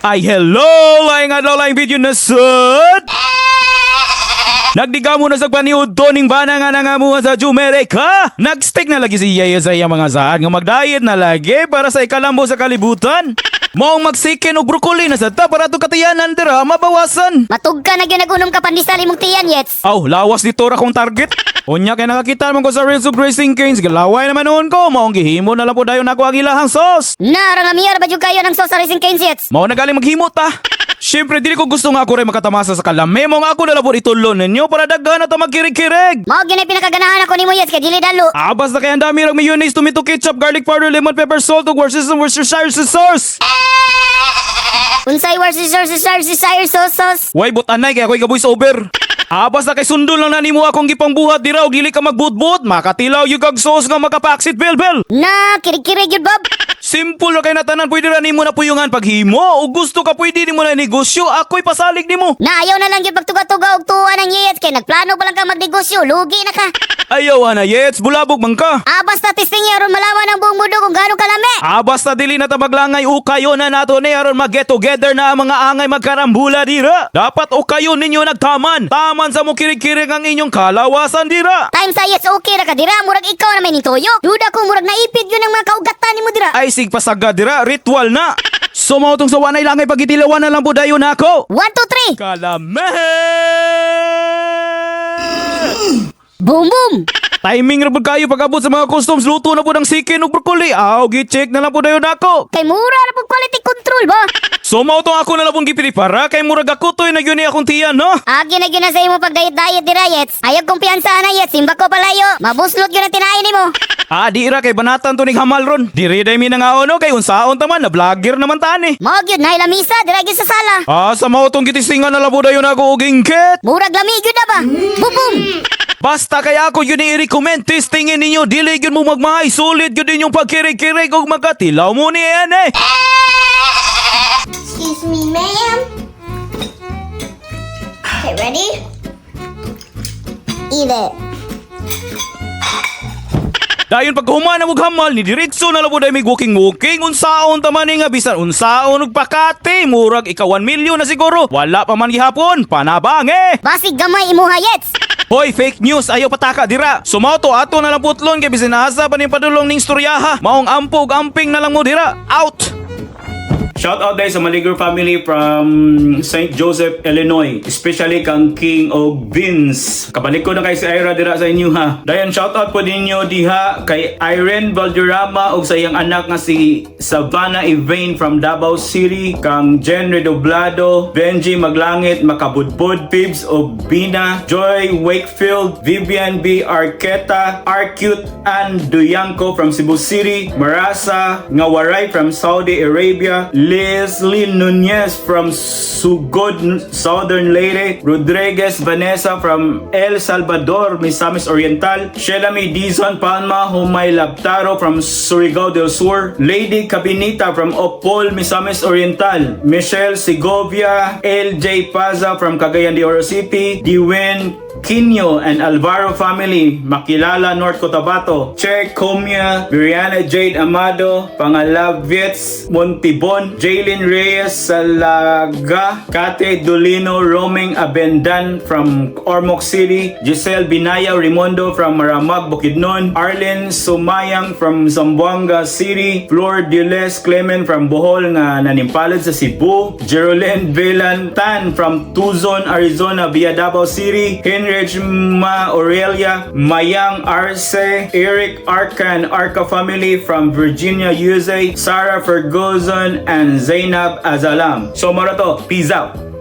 Ay hello! Laing adlaw laing video na sud! Nagdiga mo na sa paniud to ning bana nga nangamuhan sa Jumerica. Nagstick na lagi si Yaya sa iyang mga saan nga magdiet na lagi para sa ikalambo sa kalibutan. Maong magsikin og broccoli na sa ta para to katiyanan dira mabawasan. Matug ka na gyud nagunom ka pandisal imong tiyan yets. Aw, lawas dito ra kong target. Unya kay nakakita man ko sa Reels of Racing Canes, galaway naman noon ko. Maong gihimo na lang po dayon ako ang ilahang sauce. Nara nga miyar ba jud kayo ng sauce sa Racing Canes yets? Mao na galing maghimo ta. Siyempre, dili ko gusto nga ako rin makatamasa sa kalame. Mong ako na lang po itulon ninyo para daghan na ta magkirig-kirig. Mao gyud pinakaganahan ako nimo yets kay dili dalo. Basta kay ang dami rang mayonnaise, tomato ketchup, garlic powder, lemon pepper, salt, ug Worcestershire sauce. Unsay Worcestershire sauce? Way butanay kay ako'y gaboy sa over. Basta kay sundol lang na nimo akong gipangbuhat dira og dili ka magbutbut, makatilaw yung kag sauce nga makapaksit bel. Na kirig-kirig yun Bob. Simple ra kay natanan, pwede ra nimo na puyungan paghimo o gusto ka pwede nimo na negosyo, ako'y pasalig nimo. Na ayaw na lang gyud pagtuga-tuga og tuwa ng yets kay nagplano pa lang ka magnegosyo, lugi na ka. Ayaw na yets, bulabog man ka. Basta testing aron malaman ang buong mundo kung gaano kalami. Basta dili na ta maglangay o kayo na nato ni aron mag-get together na ang mga angay magkarambula dira. Dapat o kayo ninyo nagtaman. Taman sa mo kirig-kirig ang inyong kalawasan dira. Time sa yets okay ra ka dira, murag ikaw na may nitoyo. Duda ko murag naipid yun ang mga kaugatan nimo dira. Ay sig pasaga dira, ritual na. Sumautong sa wanay langay pagitilawan na lang po dayon ako. 1, 2, 3. Kalame! Boom boom. Timing ra pud kayo pag-abot sa mga customs, luto na po ng sikin ug broccoli. Gi-check na lang po dayon ako. Kay mura ra pud quality control ba? Sumautong ako na lang pong gipilipara kay murag ako to'y nagyun ni akong tiyan, no? Agi na gyud na sa imo pag diet dira yets. Ayog kumpiyansa na yets, simba ko palayo. Mabuslot gyud ang tinaay nimo. Di ra kay banatan to ning hamal ron. Diri day mi nangaono kay unsaon taman na vlogger naman tani. Mao gyud na lamisa dira gyud sa sala. Sa mautong gitisingan na labo dayon ako og ingket. Murag lami gyud na ba? Boom boom. Basta kaya ako yun i-recommend, testingin ninyo, dili yun mo magmahay, sulit yun inyong pagkirig-kirig o magkatilaw mo ni yan. Excuse me, ma'am. Okay, ready? Eat it. Dayon pag humana mo hamal, ni diretso na labo dayon may walking, unsaon taman nga bisan, unsaon og pakati, murag ika 1 million na siguro, wala pa man gihapon, panabange. Basig gamay imo hayets. Hoy, fake news, ayaw pataka dira. Sumato ato na lang putlon kay bisan asa pa ning padulong ning istoryaha. Maong ampog amping na lang mo dira. Out. Shout out dahil sa Maligro family from St. Joseph, Illinois. Especially kang King og Vince. Kabalik ko na kay si Ira dira sa inyo ha. Dayon shout out po ninyo diha kay Irene Valderrama og sa iyang anak nga si Savannah Evane from Davao City. Kang Jen Redoblado, Benji Maglangit, Makabudbud, Pibs og Bina, Joy Wakefield, Vivian B. Arqueta, Arcute and Duyanko from Cebu City, Marasa Ngawaray from Saudi Arabia, Leslie Nunez from Sugod, Southern Leyte, Rodriguez Vanessa from El Salvador, Misamis Oriental, Shelami Dizon Palma Humay Labtaro from Surigao del Sur, Lady Cabinita from Opol, Misamis Oriental, Michelle Segovia, LJ Paza from Cagayan de Oro City, Diwen Quino and Alvaro family, Makilala, North Cotabato, Che Comia, Brianna Jade Amado, Pangalavets, Montibon, Jaylin Reyes Salaga, Kate Dolino, Roaming Abendan from Ormoc City, Giselle Binaya Rimondo from Maramag, Bukidnon, Arlen Sumayang from Zamboanga City, Flor Diles Clement from Bohol nga nanimpalad sa Cebu, Jerolyn Velantan from Tuzon, Arizona via Davao City, Henry Ma Aurelia, Mayang Arce, Eric Arcan, Arca family from Virginia, USA, Sarah Ferguson, and Zainab Azalam. So, mara to, peace out!